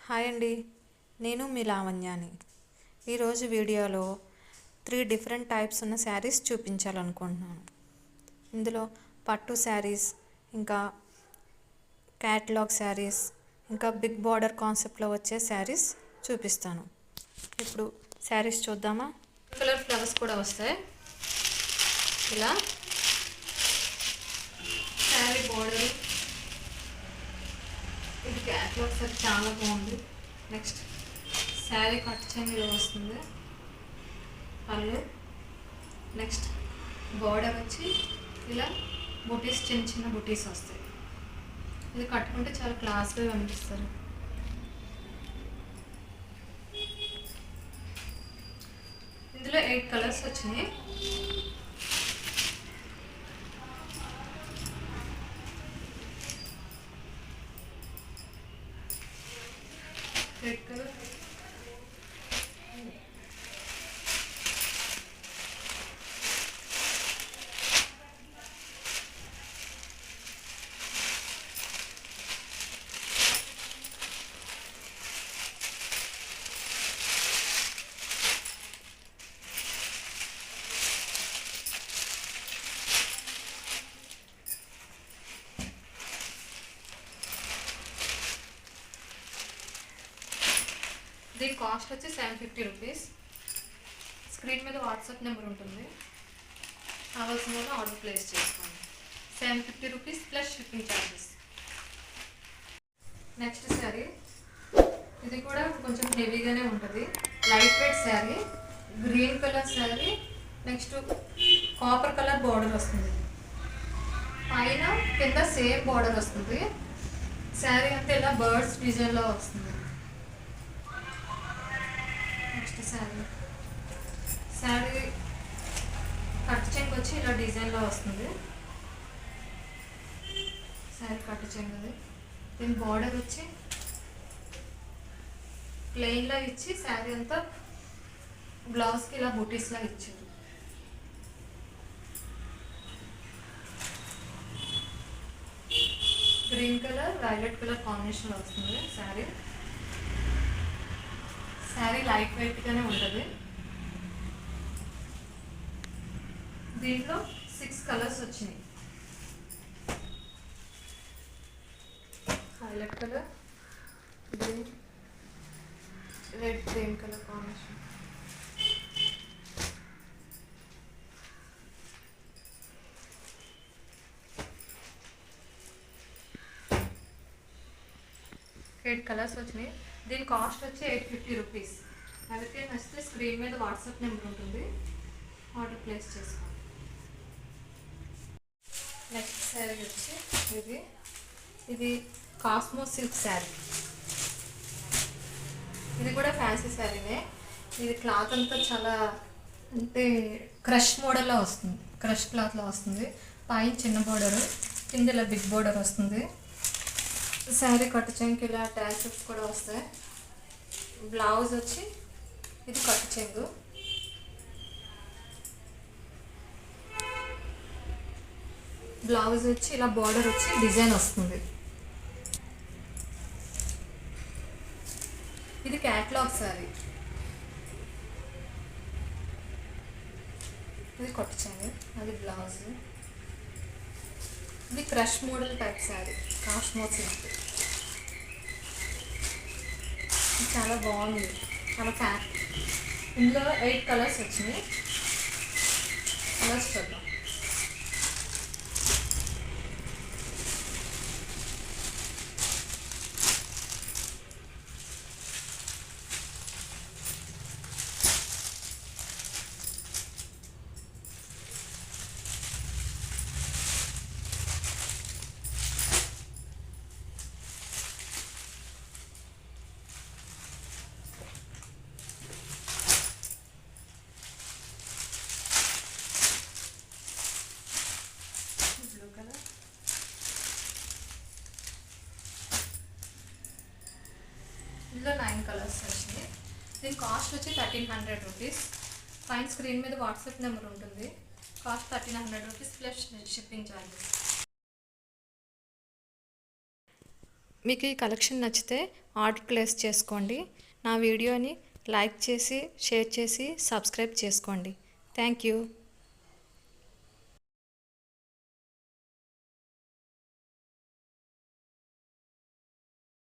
Hi అండి, నేను మీ లావణ్యాని. ఈరోజు వీడియోలో 3 డిఫరెంట్ టైప్స్ ఉన్న శారీస్ చూపించాలనుకుంటున్నాను. ఇందులో పట్టు శారీస్, ఇంకా క్యాట్లాగ్ శారీస్, ఇంకా బిగ్ బార్డర్ కాన్సెప్ట్లో వచ్చే శారీస్ చూపిస్తాను. ఇప్పుడు శారీస్ చూద్దామా. కలర్ ఫ్లవర్స్ కూడా వస్తాయి. ఇలా శారీ బార్డర్, ఇది క్యాట్లాగ్ సారీ చాలా బాగుంది. నెక్స్ట్ శారీ కట్ చెంగులో వస్తుంది పళ్ళు. నెక్స్ట్ బార్డర్ వచ్చి ఇలా బుటీస్, చిన్న చిన్న బుటీస్ వస్తాయి. ఇది కట్టుకుంటే చాలా క్లాస్గా కనిపిస్తారు. ఇందులో 8 కలర్స్ వచ్చినాయి. రెడ్ కలర్, దీని కాస్ట్ వచ్చి 750 రూపీస్. స్క్రీన్ మీద వాట్సాప్ నెంబర్ ఉంటుంది, కావాల్సిన వాళ్ళు ఆర్డర్ ప్లేస్ చేసుకోండి. 750 rupees plus shipping charges. Next sari, ఇది కూడా కొంచెం హెవీగానే ఉంటుంది. Light weight sari, green colour sari. Next copper colour border వస్తుంది, పైన కింద సేమ్ బార్డర్ వస్తుంది. శారీ అంతా ఇలా బర్డ్స్ డిజైన్లో వస్తుంది. నెక్స్ట్ శారీ కట్ చెంగు వచ్చి ఇలా డిజైన్లో వస్తుంది. శారీ కట్ చెంగుది. దీని బార్డర్ వచ్చి ప్లెయిన్లో ఇచ్చి శారీ అంతా బ్లౌజ్కి ఇలా బూటీస్లా ఇచ్చారు. గ్రీన్ కలర్, వైలెట్ కలర్ కాంబినేషన్లో వస్తుంది శారీ. శారీ లైట్ వెయిట్గానే ఉంటుంది. దీంట్లో 6 కలర్స్ వచ్చినాయి. Highlight colour, green, red, green colour combination. Eight colours వచ్చినాయి. దీని కాస్ట్ వచ్చి 850 రూపీస్. ఎవరికైనా నచ్చితే స్క్రీన్ మీద వాట్సాప్ నెంబర్ ఉంటుంది, ఆర్డర్ ప్లేస్ చేసుకోండి. నెక్స్ట్ శారీ వచ్చి ఇది కాస్మో సిల్క్ శారీ. ఇది కూడా ఫ్యాన్సీ శారీనే. ఇది క్లాత్ అంతా చాలా అంటే క్రష్ మోడల్లో వస్తుంది, క్రష్ క్లాత్లో వస్తుంది. పైన చిన్న బోర్డరు, కింద ఇలా బిగ్ బోర్డర్ వస్తుంది. శారీ కట్టు చెంగు ఇలా ట్యాసెస్ కూడా వస్తాయి. బ్లౌజ్ వచ్చి ఇది కట్టు చెంగు. బ్లౌజ్ వచ్చి ఇలా బార్డర్ వచ్చి డిజైన్ వస్తుంది. ఇది క్యాట్లాగ్ శారీ. ఇది కట్టు చెంగు, అది బ్లౌజ్. ఇది crush model type sari, cosmo silk. చాలా బాగుంది, చాలా ఫ్యాన్. ఇందులో 8 కలర్స్ వచ్చినాయి. కలర్స్ చూద్దాం. ఇందులో 9 కలర్స్ వచ్చినాయి. దీని కాస్ట్ వచ్చి 1300 రూపీస్. పైన స్క్రీన్ మీద వాట్సాప్ నెంబర్ ఉంటుంది, cost 1300 rupees plus shipping charges. మీకు ఈ కలెక్షన్ నచ్చితే ఆర్డర్ ప్లేస్ చేసుకోండి. నా వీడియోని లైక్ చేసి షేర్ చేసి సబ్స్క్రైబ్ చేసుకోండి. Thank you.